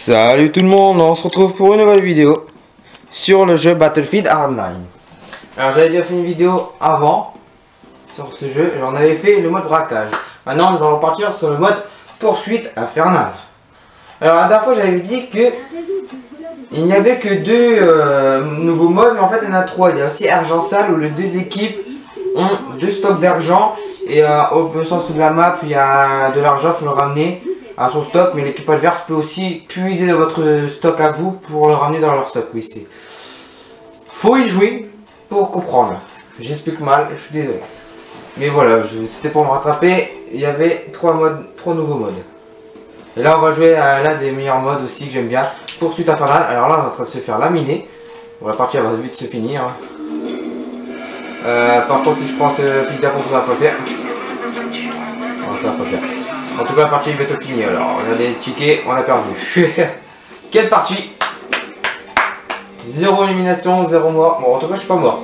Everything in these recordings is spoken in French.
Salut tout le monde, on se retrouve pour une nouvelle vidéo sur le jeu Battlefield Hardline. Alors j'avais déjà fait une vidéo avant sur ce jeu, et on avait fait le mode braquage. Maintenant nous allons partir sur le mode poursuite infernale. Alors la dernière fois j'avais dit que il n'y avait que deux nouveaux modes, mais en fait il y en a trois. Il y a aussi argent sale où les deux équipes ont deux stocks d'argent et au centre de la map il y a de l'argent, il faut le ramener à son stock, mais l'équipe adverse peut aussi puiser de votre stock à vous pour le ramener dans leur stock. Oui, c'est. Faut y jouer pour comprendre. J'explique mal, je suis désolé. Mais voilà, c'était pour me rattraper. Il y avait trois nouveaux modes. Et là, on va jouer à l'un des meilleurs modes aussi que j'aime bien. Poursuite infernale. Alors là, on est en train de se faire laminer. Bon, la partie va vite se finir. Par contre, si je prends ce fusil à pompe, ça va pas le faire. Non, ça va pas le faire. En tout cas, la partie est bientôt finie. Alors, on a des tickets, on a perdu. Quelle partie? 0 élimination, 0 mort. Bon, en tout cas, je suis pas mort.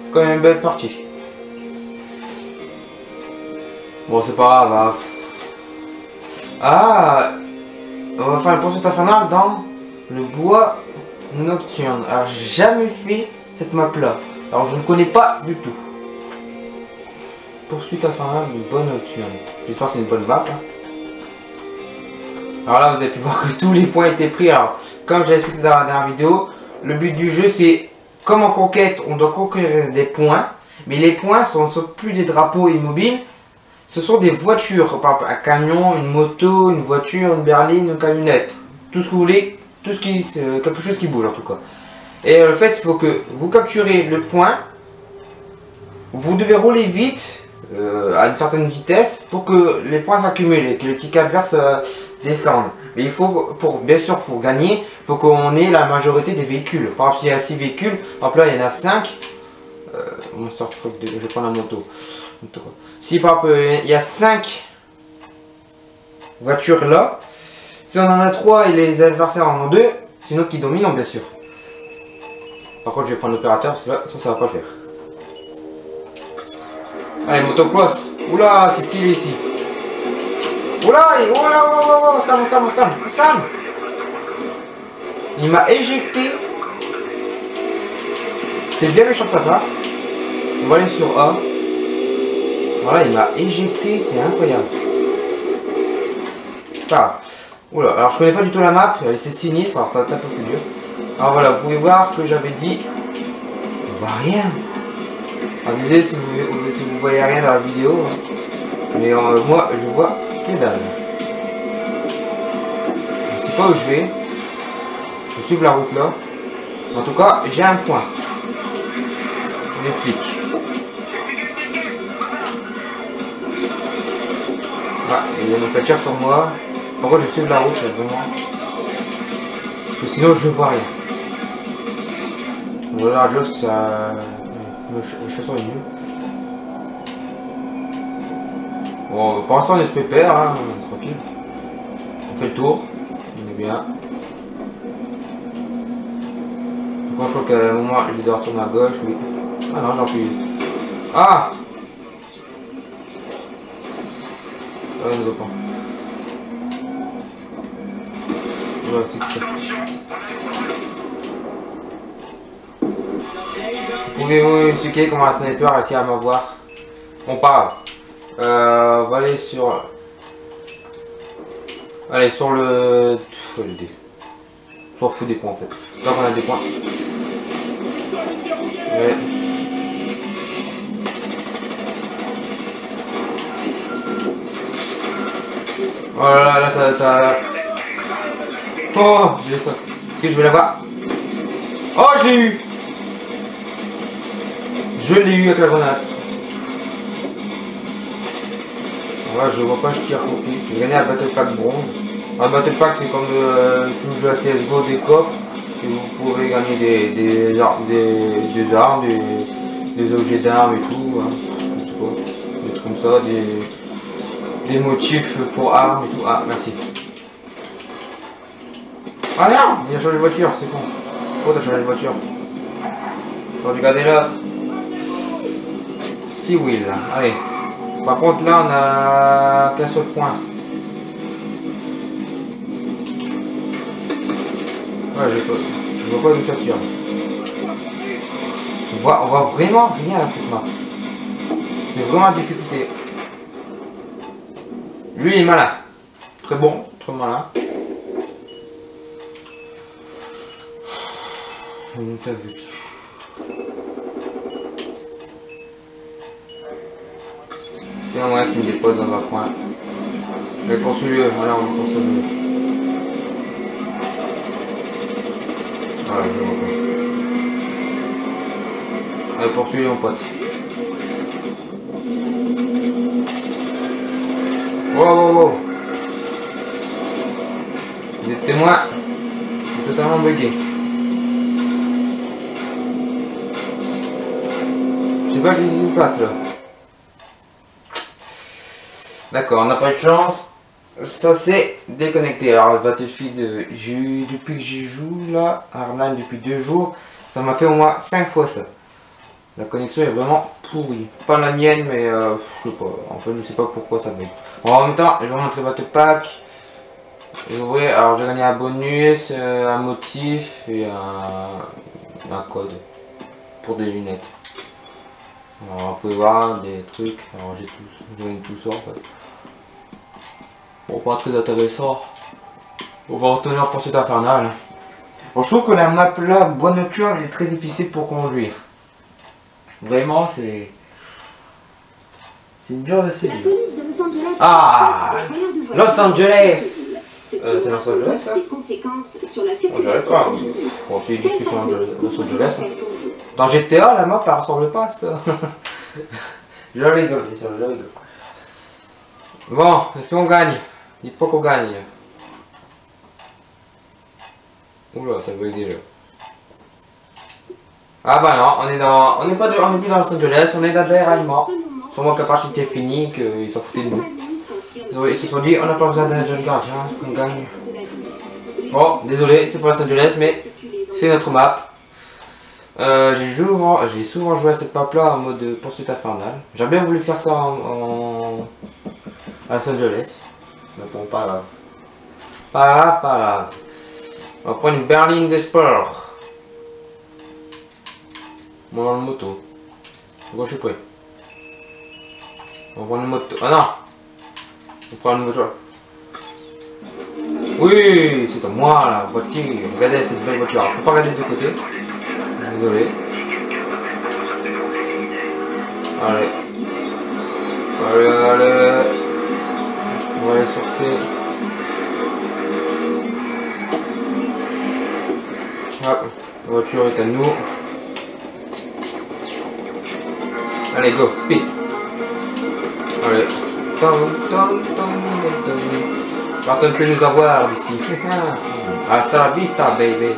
C'est quand même une belle partie. Bon, c'est pas grave. Ah, on va faire une poursuite infernale dans le bois nocturne. Alors, j'ai jamais fait cette map là. Alors, je ne connais pas du tout. Poursuite infernale du bois nocturne. J'espère que c'est une bonne map. Alors là, vous avez pu voir que tous les points étaient pris. Alors, comme j'ai expliqué dans la dernière vidéo, le but du jeu, c'est comme en conquête, on doit conquérir des points. Mais les points ne sont plus des drapeaux immobiles. Ce sont des voitures. Par exemple, un camion, une moto, une voiture, une berline, une camionnette. Tout ce que vous voulez. Tout ce qui, quelque chose qui bouge en tout cas. Et le fait, il faut que vous capturez le point. Vous devez rouler vite. À une certaine vitesse pour que les points s'accumulent et que l'équipe adverse descende. Mais il faut, bien sûr, pour gagner, il faut qu'on ait la majorité des véhicules. Par exemple, s'il y a 6 véhicules, par exemple là il y en a 5. On sort truc de, je vais prendre la moto. Si par exemple il y a 5 voitures là, si on en a 3 et les adversaires en ont 2, c'est nous qui dominons bien sûr. Par contre, je vais prendre l'opérateur parce que là, ça va pas le faire. Allez, motocross. Oula, c'est stylé ici. Oula, on se calme, on se calme, on se calme, on se calme. Il m'a éjecté. C'était bien méchant de sa part. On va aller sur A. Voilà, il m'a éjecté, c'est incroyable. Ah. Oula, alors je connais pas du tout la map, elle est sinistre, alors ça va être un peu plus dur. Alors voilà, vous pouvez voir que j'avais dit. On voit rien. Alors, désolé si vous voyez rien dans la vidéo, hein. Mais moi je vois que dalle. Je sais pas où je vais. Je suis la route là. En tout cas, j'ai un point. Les flics. Ah, et ça tire sur moi. Pourquoi je suis la route vraiment? Parce que sinon je vois rien. On va la radio, ça. Le chasseur est mieux. Bon, pour l'instant on est pépère, hein, on est tranquille. On fait le tour, on est bien. Bon, je crois qu'à un moment je dois retourner à gauche, oui. Ah non, j'en plus. Ah! Ah, il nous a pas. Voilà, c'est qui ça? Vous pouvez vous expliquer comment un sniper a réussi à m'avoir? On parle. On va aller sur. Allez, sur le. Je m'en fous des points en fait. Tant qu'on a des points. Ouais. Voilà, là ça. Oh, j'ai ça. Est-ce que je vais l'avoir? Oh, je l'ai eu! Je l'ai eu avec la grenade. Voilà, je vois pas, je tire au pif. J'ai gagné un Battle Pack bronze. Un Battle Pack, c'est comme sous le jeu à CSGO, des coffres. Et vous pouvez gagner des armes, des objets d'armes et tout. Hein. Je sais pas. Des trucs comme ça, des motifs pour armes et tout. Ah, merci. Ah merde! Il a changé de voiture, c'est con. Oh, t'as changé de voiture. T'as regardé là. Si Will, allez. Par contre là on a qu'un seul point. je vois pas d'où ça tire. On voit vraiment rien à cette map. C'est vraiment la difficulté. Lui il est malin. Très bon, très malin. T'as vu. Il y a moyen qu'il me dépose dans un coin. Mais poursuis-le, voilà, on va poursuivre. Voilà, je vois pas. Allez, poursuis mon pote. Wow, wow, wow. Vous êtes témoin. C'est totalement bugué. Je sais pas ce qui se passe là. D'accord, on n'a pas eu de chance. Ça c'est déconnecté. Alors Battlefield, depuis que j'y joue là, Hardline depuis 2 jours, ça m'a fait au moins 5 fois ça. La connexion est vraiment pourrie. Pas la mienne, mais je sais pas. En fait, je sais pas pourquoi ça bug. Bon, en même temps, je vais vous montrer Battle Pack. Alors j'ai gagné un bonus, un motif et un code pour des lunettes. Alors, on peut voir des trucs. Alors j'ai gagne tout ça en fait. Bon, pas très intéressant. On va retenir poursuite infernale. Bon, je trouve que la map là, bois nocturne, est très difficile pour conduire. Vraiment, c'est dur de séduire. Ah, Los Angeles. C'est Los Angeles ça? On dirait pas. Bon, c'est une discussion de Los Angeles. Dans GTA, la map, elle ressemble pas à ça. Je rigole, je rigole. Bon, est-ce qu'on gagne? Dites pas qu'on gagne. Oula, ça bug déjà. Ah bah non, on est plus dans Los Angeles, on est dans des raillements. Sûrement que la partie était finie, qu'ils s'en foutaient de nous. Ils se sont dit, on n'a pas besoin d'un jeune gardien, on gagne. Bon, désolé, c'est pour Los Angeles, mais c'est notre map. J'ai souvent joué à cette map là en mode poursuite infernale. J'aurais bien voulu faire ça à Los Angeles. Mais bon, pas grave. Pas grave. On va prendre une berline de sport. Moi dans le moto. Pourquoi je suis prêt? On va prendre une moto. Ah non! On prend une moto. Oui, c'est à moi la voiture. Regardez cette belle voiture. Alors, je peux pas regarder de côté. Désolé. Allez. Allez. On va aller sourcer. Hop, la voiture est à nous. Allez, go, speed. Allez. Personne ne peut nous avoir d'ici. Hasta la vista, baby.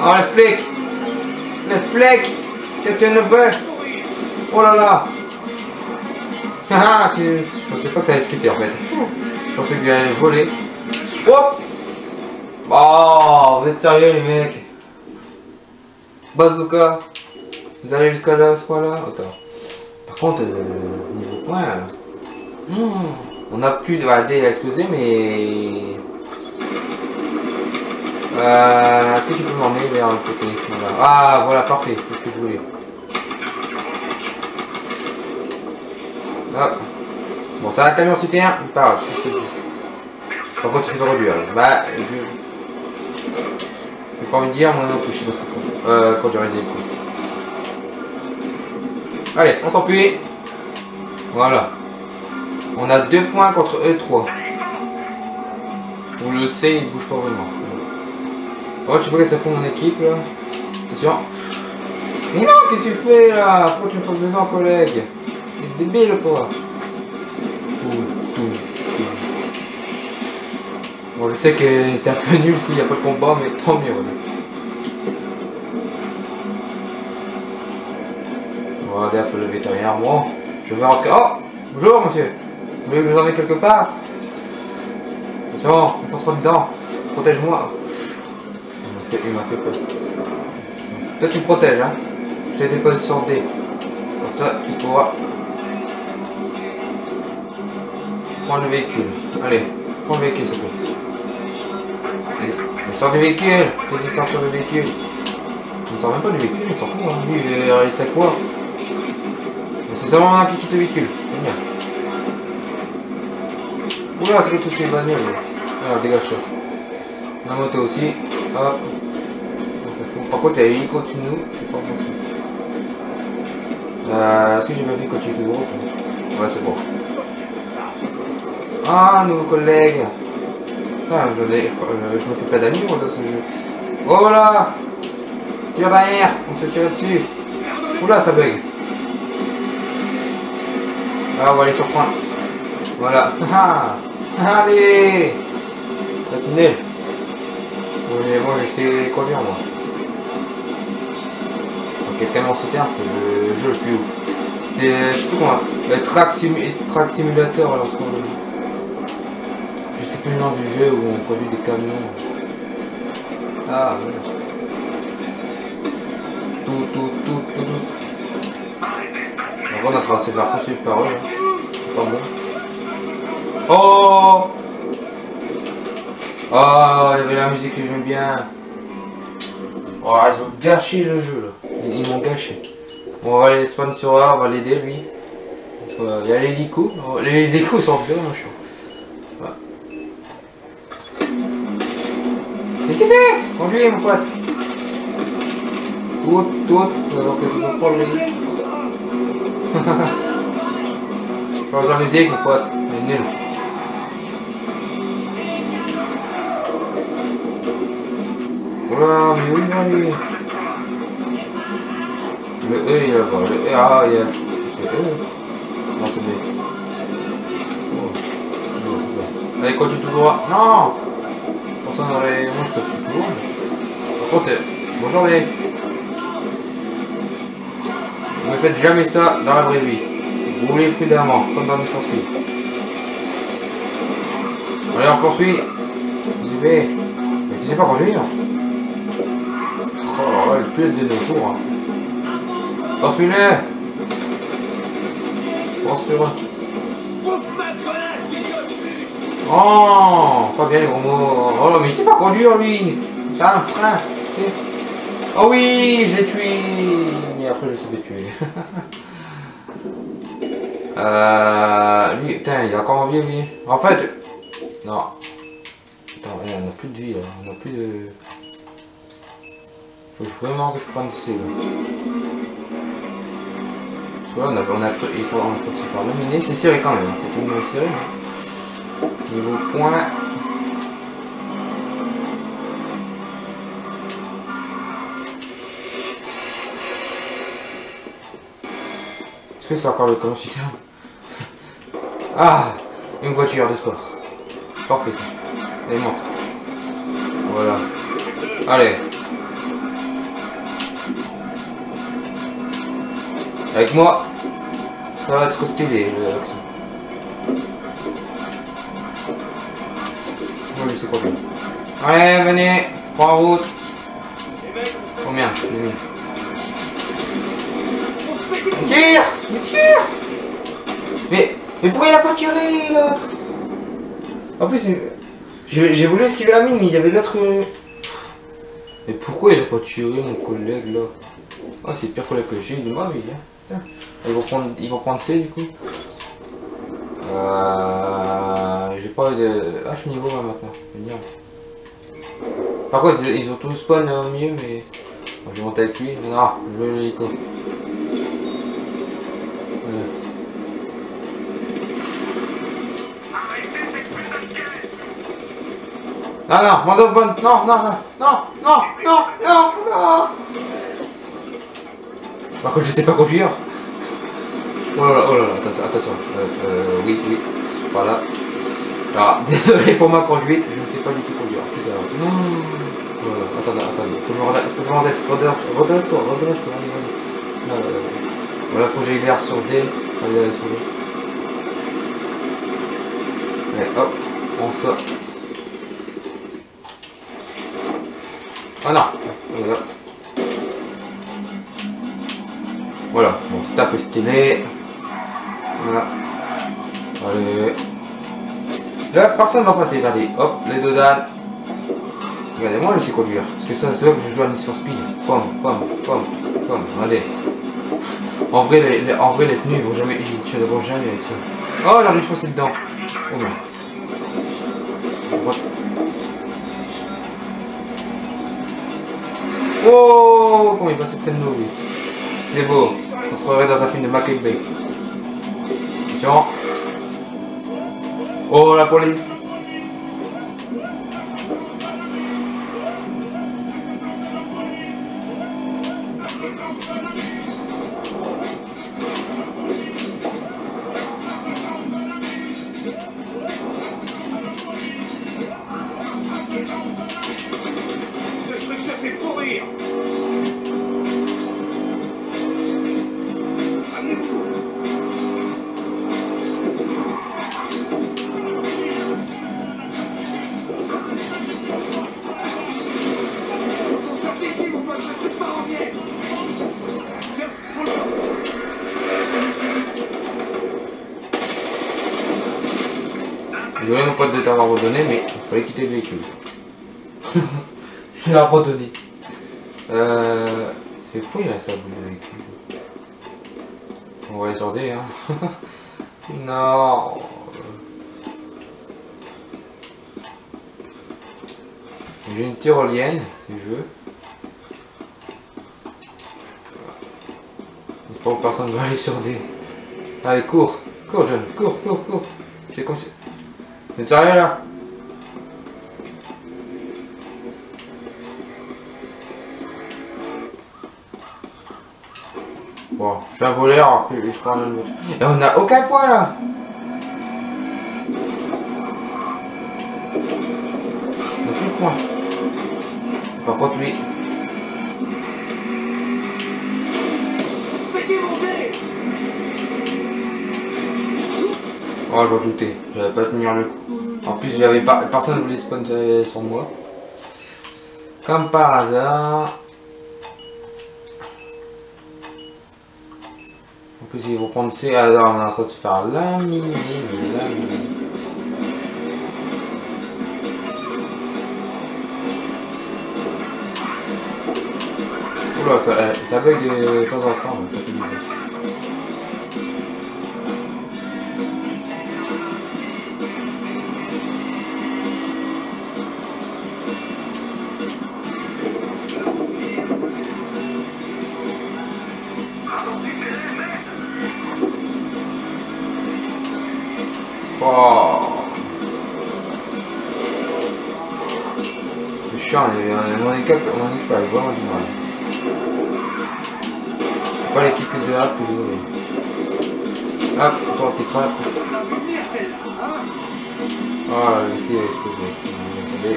Oh, les flics. Les flics. Qu'est-ce que tu nous veux? Oh là là. Je pensais pas que ça allait splitter en fait. Je pensais que vous alliez voler. Oh. Oh, vous êtes sérieux les mecs? Bazooka. Vous allez jusqu'à là, ce point-là? Attends. Par contre, niveau point, on a plus de... Ah, D a explosé, mais... Est-ce que tu peux m'emmener vers le côté? Voilà. Ah, voilà, parfait. C'est ce que je voulais. Ah. Bon, c'est un camion citerne, il parle, c'est ce que je dis. Par contre, il s'est pas réduire. Bah, j'ai pas envie de dire, moi non plus, je suis pas très con. Quand j'aurais dit le coup. Allez, on s'enfuit. Voilà. On a 2 points contre eux 3. On le sait, il bouge pas vraiment. Oh, je sais pas que ça fout mon équipe là. Attention. Mais non, qu'est-ce que tu fais là? Pourquoi tu me fonces dedans, collègue? T'es débile quoi? Bon, je sais que c'est un peu nul s'il n'y a pas de combat, mais tant mieux. On va regarder un peu le vétérinaire. Moi, je vais rentrer. Oh! Bonjour monsieur! Vous voulez que je vous emmène quelque part? Attention, ne fonce pas dedans. Protège-moi. Il m'a fait peur. Toi tu me protèges, hein? J'ai des positions D. Comme ça, tu pourras prendre le véhicule. Allez, prends le véhicule s'il te plaît. Il sort du véhicule. T'as dit de sortir du véhicule. Il sort même pas du véhicule, il s'en fout. Hein. Lui, il sait quoi. C'est seulement un qui quitte le véhicule. Génial. Oula, c'est que toutes ces bagnoles. Ah, dégage-toi. La moto aussi. Hop. Par contre, il y a l'hélico au-dessus de nous. C'est pas bon sens. Est-ce que j'ai bien vu quand tu es tout gros? Ouais, c'est bon. Ah, nouveau collègue. Ah, je me fais pas d'amis moi dans ce jeu. Oh là! Tire derrière, on se tire dessus. Oula, ça bug. Ah, on va aller surprendre. Voilà. Allez! C'est nul. Moi, je sais conduire, moi. Quelqu'un m'en soutient, c'est le jeu le plus ouf. C'est, je sais plus comment, le Track Simulator lorsqu'on... Je sais plus le nom du jeu où on conduit des camions. Ah, ouais. Tout. On est en train de se faire poursuivre par eux. C'est pas bon. Oh! Oh, il y avait la musique que j'aime bien. Oh, ils ont gâché le jeu là. Ils m'ont gâché. Bon, on va aller spawn sur A, on va l'aider lui. Il y a l'hélico. Les échos sont vraiment chiants. Voilà. Qu'est-ce qu'il fait? Conduis mon pote. Tout. Alors que c'est son problème. Change la musique mon pote. Il est nul. Oula, mais où il va lui? Le E il est là-bas, le E, ah il y a... C'est E? Non c'est B. Oh. Allez continue tout droit. Non! Personne n'aurait... Moi je continue tout droit. Par contre, bonjour les... Ne faites jamais ça dans la vraie vie. Roulez prudemment, comme dans les sorties. Allez on poursuit. J'y vais. Mais tu sais pas conduire. Oh là, le pilote de nos jours. Hein. Poursuis-le! Poursuis-le! Oh! Pas bien les gros mots! Oh là, mais il sait pas conduire lui! T'as un frein! Oh oui! Je l'ai tué! Mais après je sais pas tuer. Lui, putain, il a encore envie lui. En fait. Non. Attends, on a plus de vie là. On a plus de. Faut vraiment que je prenne C là. Là, ils sont en train de se faire dominer, c'est serré quand même, c'est tout le monde serré. Mais... Niveau point. Est-ce que c'est encore le camion citerne? Ah, une voiture de sport. Parfait ça. Allez, monte. Voilà. Allez. Avec moi, ça va être stylé l'action. Moi je sais quoi faire. Allez, venez, prends en route. Combien? Tire! Mais pourquoi il a pas tiré l'autre? En plus, j'ai voulu esquiver la mine, mais il y avait l'autre. Mais pourquoi il a pas tiré mon collègue là? Ah, c'est le pire collègue que j'ai de ma vie. Hein. Ils vont prendre C du coup. J'ai pas de H niveau là maintenant. Génial. Par contre, ils ont tous spawn au milieu, mais bon, je vais monter avec lui. Non, je veux l'hélico. Non, Mando bonne. Non. Par contre, je sais pas conduire. Oh là là, attention. Oui, pas là. Ah, désolé pour ma conduite, je ne sais pas du tout conduire. En plus, non. Voilà, attendez. Faut que je me redresse-toi, allez. Voilà, faut que j'aille vers sur D. Allez, sur D. Allez, hop, on sort. Ah non, voilà, bon, c'est un peu stylé. Voilà. Allez. Là, personne va passer, regardez. Hop, les deux dalles. Regardez, moi je sais conduire. Parce que ça, c'est là que je joue à Need for Speed. Pom, pom, pom, pom. Regardez. En vrai, les pneus, ils vont jamais. Ils tiendront jamais avec ça. Oh, j'ai envie de foncer dedans. Oh non. What? Oh, comment il passe près de nous, lui. C'est beau. On se croirait dans un film de Michael Bay. Attention. Oh, la police. Ce truc se fait pourrir. Sortez ici, mon pote, je ne peux pas revenir. Désolé mon pote de t'avoir redonné, mais il fallait quitter le véhicule. Je l'ai abandonné. C'est quoi il a ça le véhicule? On va les sortir, hein. Non. J'ai une tyrolienne, si je veux. J'espère que personne ne va aller sur des... Allez, cours. Cours, John. Cours, cours, cours. C'est comme si... Vous êtes sérieux, là? Bon, je suis un voleur, alors que je prends une voiture. Et on n'a aucun point, là. On n'a plus de point. Par contre, lui... Oh, je doutais. J'avais pas tenir le coup. En plus, j'avais pas... personne ne voulait spawn sur moi. Comme par hasard. En plus, ils vont prendre ces hasards. On est en train de se faire la mini. Oula, ça bug de temps en temps, ça fait bizarre. Oh. C'est chiant, mon équipe a vraiment du mal. C'est pas l'équipe de rap que je voulais. Hop, toi t'écrases. Oh, ici elle a explosé. Désolé.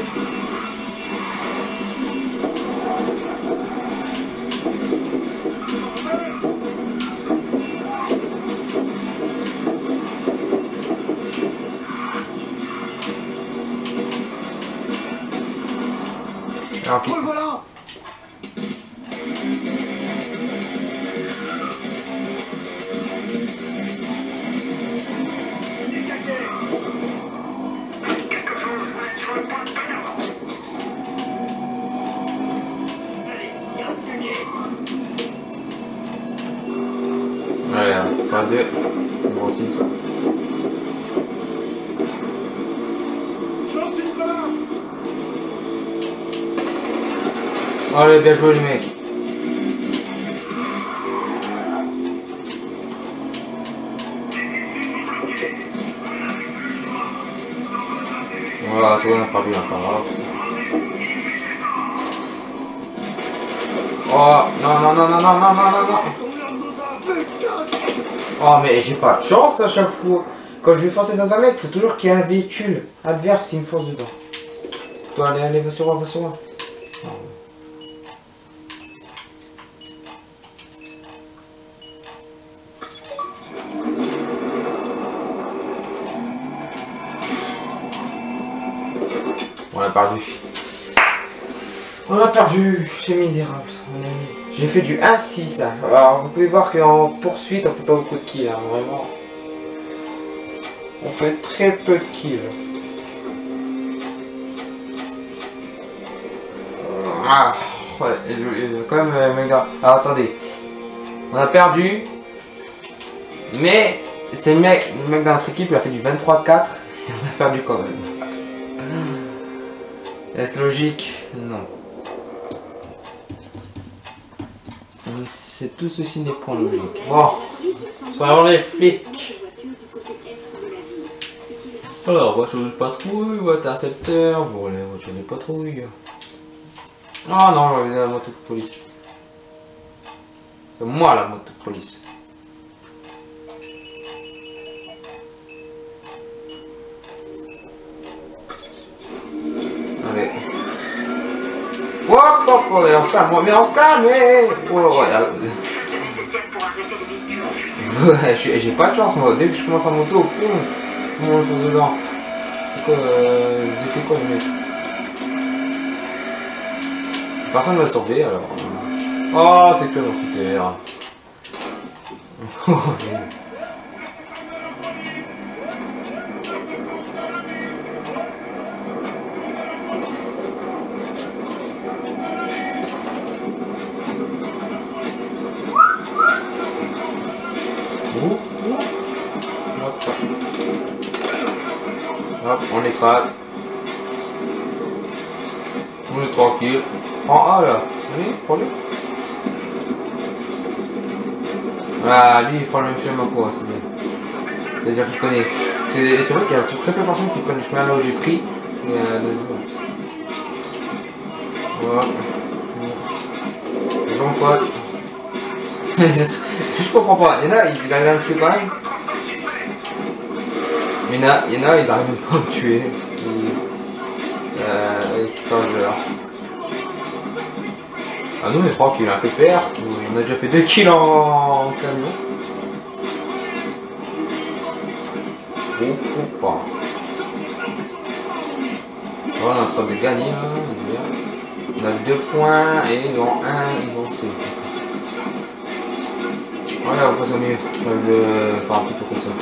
Alors, qui... Allez, fin 2. Bon signe ça. Allez, bien joué les mecs. Voilà, toi on a perdu un temps. Oh, non. Oh, mais j'ai pas de chance à chaque fois. Quand je vais foncer dans un mec, il faut toujours qu'il y ait un véhicule adverse qui me fonce dedans. Toi, allez, va sur moi, va sur moi. Oh. On a perdu. On a perdu, c'est misérable. J'ai fait du 1-6. Alors vous pouvez voir qu'en poursuite on fait pas beaucoup de kills, hein, vraiment. On fait très peu de kills. Ah, ouais, quand même, mec. Alors attendez. On a perdu. Mais c'est le mec dans notre équipe, il a fait du 23-4. Et on a perdu quand même. Est-ce logique? Non. C'est tout ceci n'est point logique. Bon, soyons les flics. Alors, voiture de patrouille ou intercepteur? Bon, les voitures de patrouille. Ah non, on va la moto de police. C'est moi la moto de police. Allez. Hop, hop, hop, on se calme, mais on se calme, mais... Oh, ouais, j'ai pas de chance, moi. Dès que je commence en moto, boum, je me fonce dedans. C'est quoi, j'ai fait quoi, le mec? Personne ne m'a sauvé, alors. Oh, c'est que mon scooter. Hop, on écrase. On est tranquille. Prends A là. Allez, prends-le. Ah, lui il prend le même chemin que moi, c'est bien. C'est-à-dire qu'il connaît. C'est vrai qu'il y a très peu de personnes qui prennent le chemin là où j'ai pris. Il y a 2 jours. Voilà. Bonjour mon pote. Je comprends pas. Il y en a, ils arrivent à me tuer quand même. Il y en a, ils arrivent même pas à me tuer. Ah nous on est tranquille, un PPR, on a déjà fait 2 kills en camion. Oh, pas. Voilà, on est en train de gagner là. On a 2 points et ils ont 1, ils ont 6. Voilà, on passe au mieux. Enfin plutôt comme ça.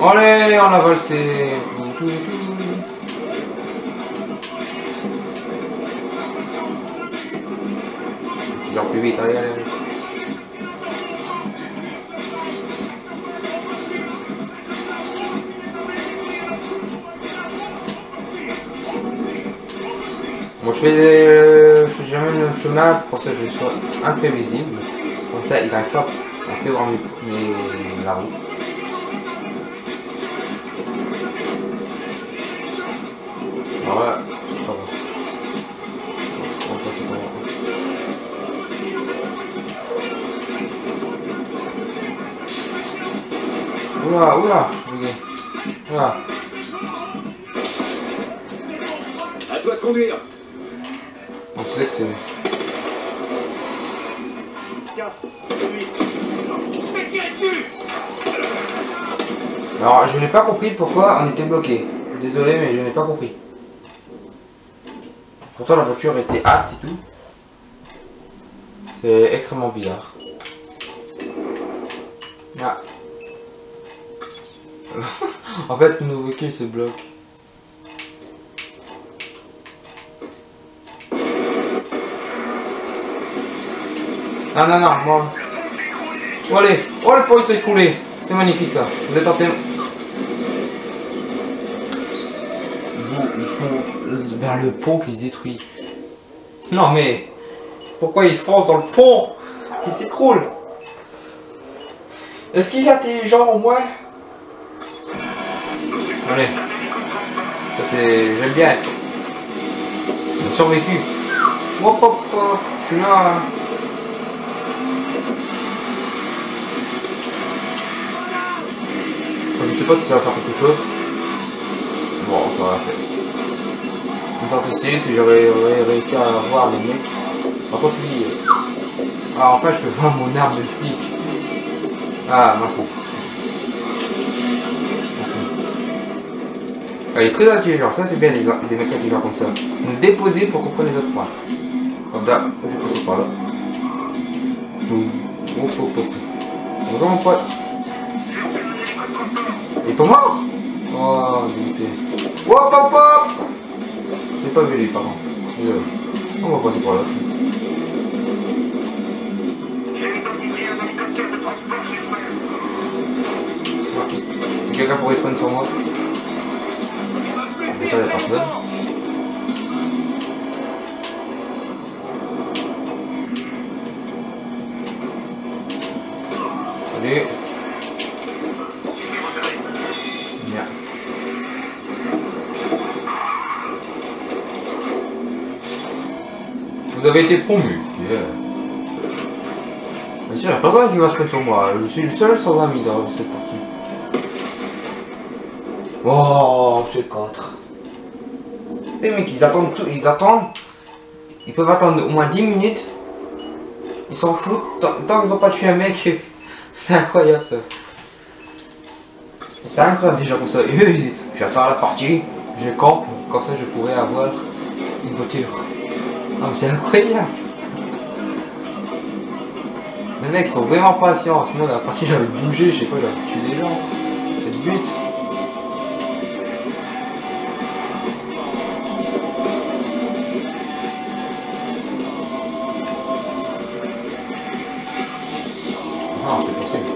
Allez, on a valsé. Genre plus vite, allez, allez, allez. Bon, je fais jamais le chemin pour ça que je sois imprévisible. Comme ça, ils n'arrivent pas à perdre la route. Voilà, ça va. On va passer par là. Oula, oula, je suis bugué. Oula. À toi de conduire. On sait que c'est... Alors, je n'ai pas compris pourquoi on était bloqué. Désolé, mais je n'ai pas compris. Pourtant, la voiture était apte et tout. C'est extrêmement bizarre. Ah. En fait, nos véhicules se bloquent. Ah non, non, moi... Oh, allez, oh le pont il s'est écroulé. C'est magnifique ça. Vous êtes en témoin. Ils font vers le pont qui se détruit. Non mais... Pourquoi ils foncent dans le pont qui s'écroule? Est-ce qu'il est intelligent au moins? Allez. Ça c'est... J'aime bien. J'ai survécu. Hop hop hop. Je suis là. Hein. Je sais pas si ça va faire quelque chose. Bon, ça va faire. On va tester si j'aurais réussi à voir les mecs. Par contre lui... Ah enfin je peux voir mon arme de flic. Ah merci. Merci. Ah, il est très intelligent, ça c'est bien des mecs intelligents comme ça. Nous déposer pour comprendre les autres points. Comme là, je vais passer par là. Bonjour mon pote. Il est pas mort? Oh, dégoûté. Hop hop hop. J'ai pas vu lui par contre. Désolé. On va passer par là. Quelqu'un pourrait spawn sur moi. Mais ça, il n'y a personne. Salut. Bien. Vous avez été promu. Yeah. Bien sûr, il n'y a personne qui va se mettre sur moi. Je suis le seul sans ami dans cette partie. Oh, c'est 4. Les mecs, ils attendent tout. Ils attendent. Ils peuvent attendre au moins 10 minutes. Ils s'en foutent. Tant qu'ils n'ont pas tué un mec. C'est incroyable ça. C'est incroyable déjà comme ça. J'attends la partie. Je campe. Comme ça, je pourrais avoir une voiture. Ah, mais c'est incroyable. Les mecs sont vraiment patients. En ce moment, la partie, j'avais bougé. Je sais pas, j'avais tué des gens. C'est le but. Ah, c'est possible.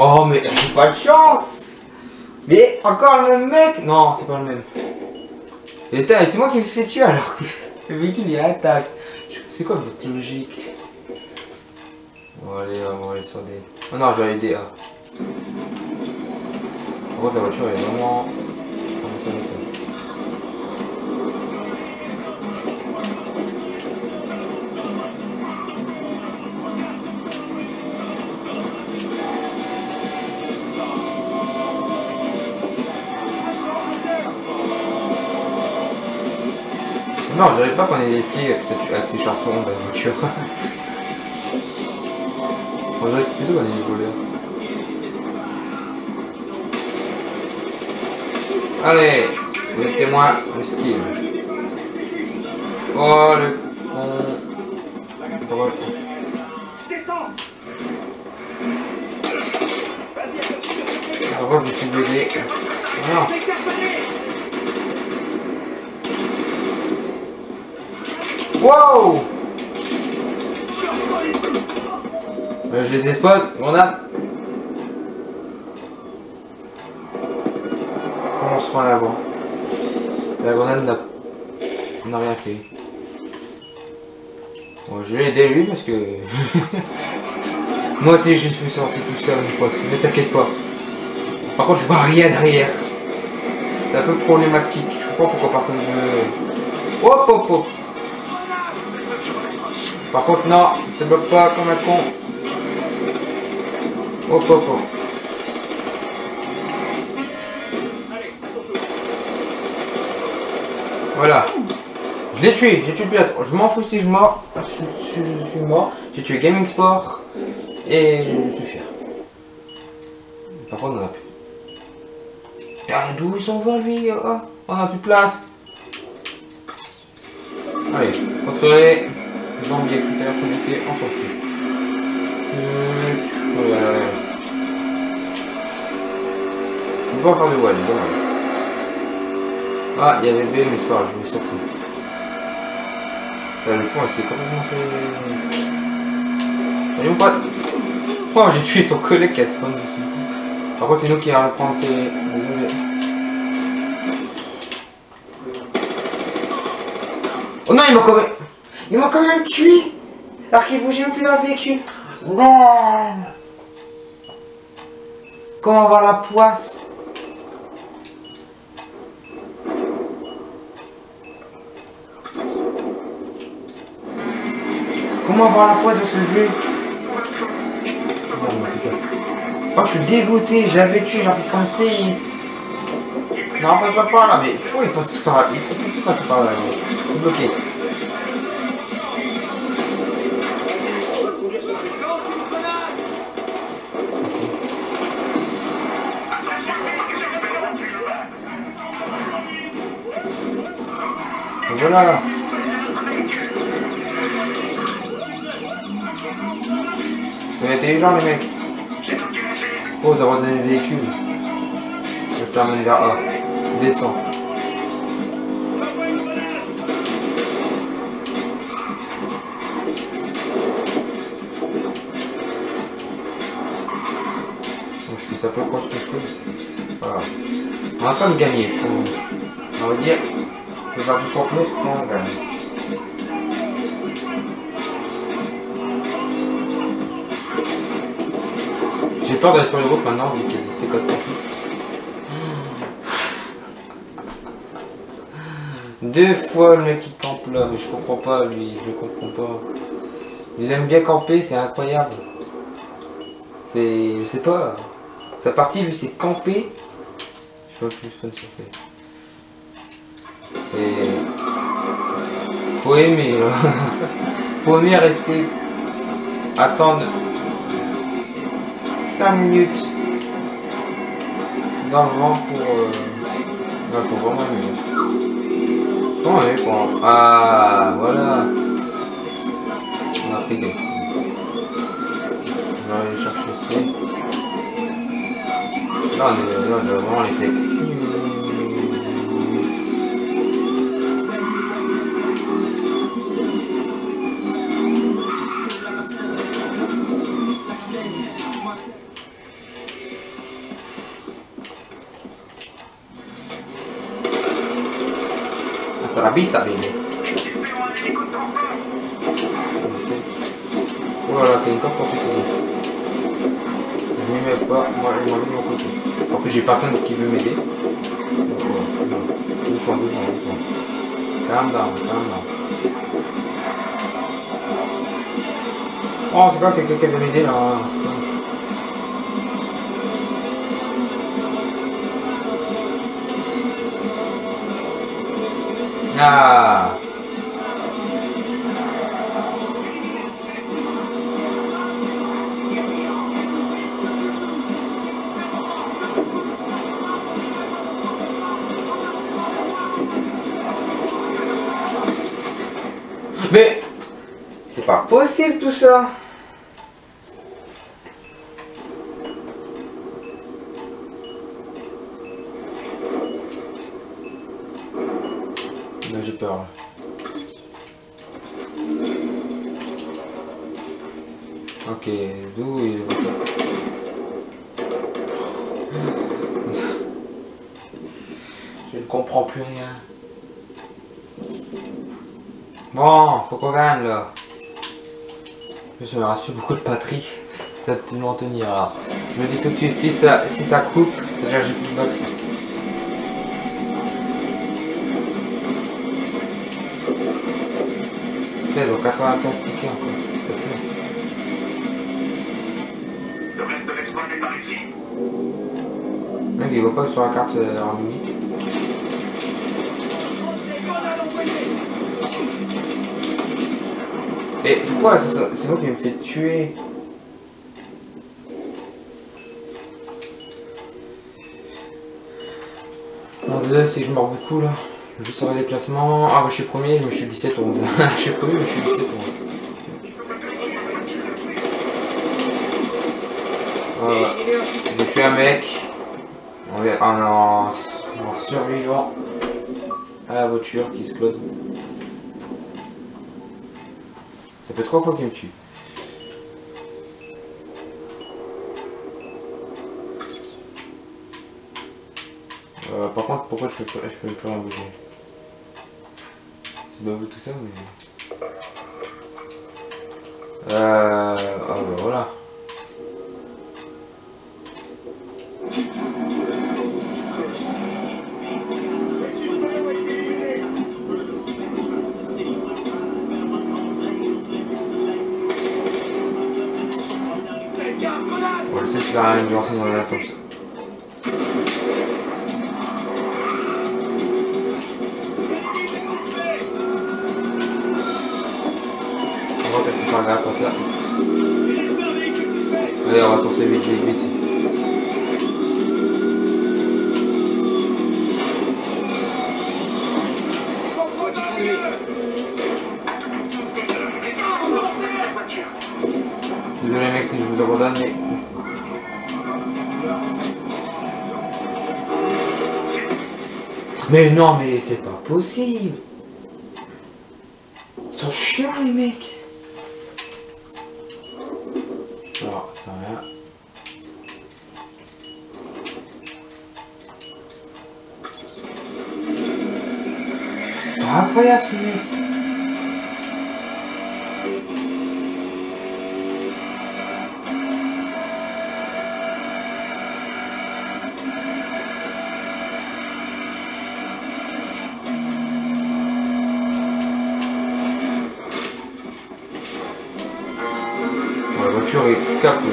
Oh, mais j'ai pas de chance. Mais encore le même mec. Non, c'est pas le même. Et c'est moi qui me fais tuer alors que le véhicule il attaque. C'est quoi votre logique? Bon allez, on va aller sur des... Oh non, j'ai des A. Par contre la voiture est vraiment... Comment ça m'étonne. Non, je dirais pas qu'on est des filles avec ces chansons de la voiture. On dirait plutôt qu'on est des voleurs. Allez, mettez-moi le skill. Oh le con. Pourquoi je suis bugué? Non. Wow! Je les expose, grenade. Comment on se prend avant? La grenade n'a rien fait. Bon, je vais aider lui parce que... Moi aussi je suis sorti tout seul mon pote, ne t'inquiète pas. Par contre je vois rien derrière. C'est un peu problématique, je comprends pourquoi personne ne veut... Hop hop hop. Par contre non, te bloque pas comme un con. Hop hop hop. Voilà. Je l'ai tué le pilote. Je m'en fous si je meurs. Je suis mort. J'ai tué Gaming Sport. Et je suis fier. Par contre on a plus. Putain, d'où il s'en va lui? Oh, on a plus de place. Allez, contrôler. Zombie extérieur connecté, on s'en fout. Je peux pas faire de wall, dommage. Ah, il y avait B, mais c'est pas grave, je vais sortir. Là, le point, c'est complètement fait. Allez, mon pote. Oh, j'ai tué son collègue qui a spawn dessus. Par contre, c'est nous qui allons le prendre, c'est. Désolé. Oh non, il m'a quand même tué. Alors qu'il bougeait même plus dans le véhicule. Non. Comment avoir la poisse? Comment avoir la poisse dans ce jeu? Oh, je suis dégoûté, j'avais tué, j'en ai pensé. Non, passe pas par là, mais pourquoi il passe par là? Il peut plus passer par là, il est bloqué. Et voilà. Vous êtes intelligents les mecs. Oh, vous avez donné le véhicule. Je t'emmène vers A. Descends. Donc si ça peut construire quelque chose. Voilà. On est en train de gagner. On va dire. On peut faire du profit quand on gagne. J'ai peur d'aller sur les routes maintenant vu qu'il y a ces codes partout. 2 fois le mec qui campe là, mais je comprends pas lui, je le comprends pas. Il aime bien camper, c'est incroyable. Je sais pas. Sa partie lui c'est camper. Je sais pas plus fun sur c'est. Faut aimer là. Faut aimer rester. Attendre 5 minutes dans le vent pour. Ouais, faut vraiment aimer. Comment on est pour... Ah, voilà. On a pris des... On va aller chercher ici. Là, on doit vraiment les faire. Hasta la vista, baby. Oh là là, c'est une course poursuite ici. Je m'y mets pas, moi je m'en vais de mon côté. En plus j'ai personne qui veut m'aider. Doucement, doucement. Calm down. Oh, c'est pas que quelqu'un veut m'aider là. Ah. Mais c'est pas possible tout ça. Là j'ai peur là. Ok, d'où il est? Je ne comprends plus rien. Bon, faut qu'on gagne là. Je me reste plus beaucoup de batterie. Ça va tellement tenir. Alors, je vous dis tout de suite, si ça coupe, c'est-à-dire j'ai plus de batterie. Ils ont 95 tickets encore. Le reste de l'exploit est par ici. Mec, il voit pas que sur la carte en limite. Et pourquoi c'est moi qui me fait tuer? Si je mords beaucoup là, je sors les déplacements. Ah bah je suis premier, mais je suis 17-11. Je suis premier, mais je suis 17-11. J'ai tué un mec en survivant à la voiture qui explose. Ça fait 3 fois qu'il me tue. Par contre, pourquoi je peux plus rien bouger? C'est pas vous tout ça, mais... Ah bah voilà. Bon, je sais que ça sert à rien de lancer dans la comme ça. Faire gaffe à ça. Allez, on va sourcer vite. Désolé mec si je vous abandonne, mais... Mais non, mais c'est pas possible. Ils sont chiants les mecs. Alors, ça rien. C'est incroyable ces mecs. La voiture est capote.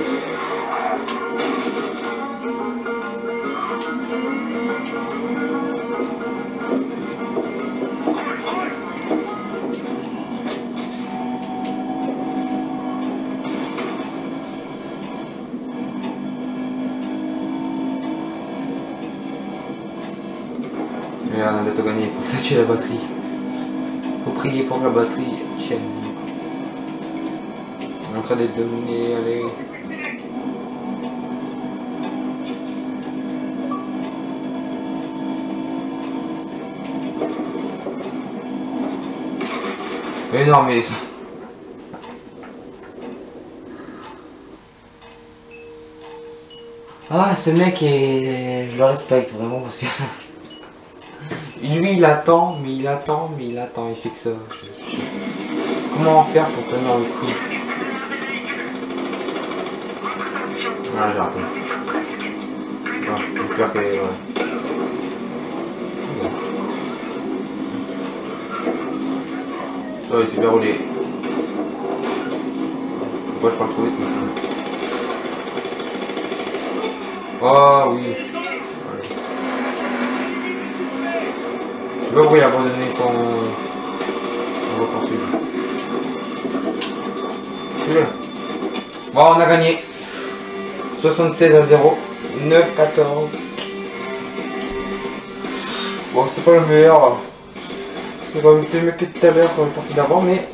Regarde, on va bientôt gagner, faut que ça tue la batterie. Faut prier pour que la batterie tienne. On est en train de dominer, allez. Mais non, mais... Ah, ce mec est... Je le respecte vraiment parce que... Lui, il attend, mais il attend, mais il attend, il fait que ça. Comment faire pour tenir le coup? Ah, j'ai raté. Ah, j'ai peur qu'elle est... Ouais, il s'est bien roulé. Pourquoi je parle trop vite maintenant? Oh oui. Ouais. Je sais pas pourquoi il a abandonné son... On va poursuivre. Bon, on a gagné. 76-0. 9-14. Bon, c'est pas le meilleur. C'est quand même fait mieux que tout à l'heure pour le partie d'avant, mais...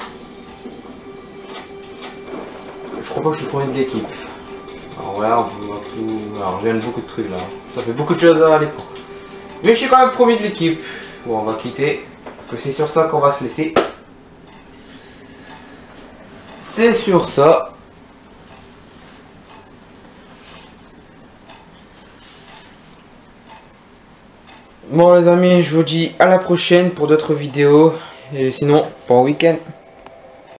Je crois pas que je suis premier de l'équipe. Alors voilà, on voit tout... Alors, je gagne beaucoup de trucs là. Ça fait beaucoup de choses à l'écran. Mais je suis quand même premier de l'équipe. Bon, on va quitter. C'est sur ça qu'on va se laisser. C'est sur ça. Bon les amis, je vous dis à la prochaine pour d'autres vidéos. Et sinon, bon week-end.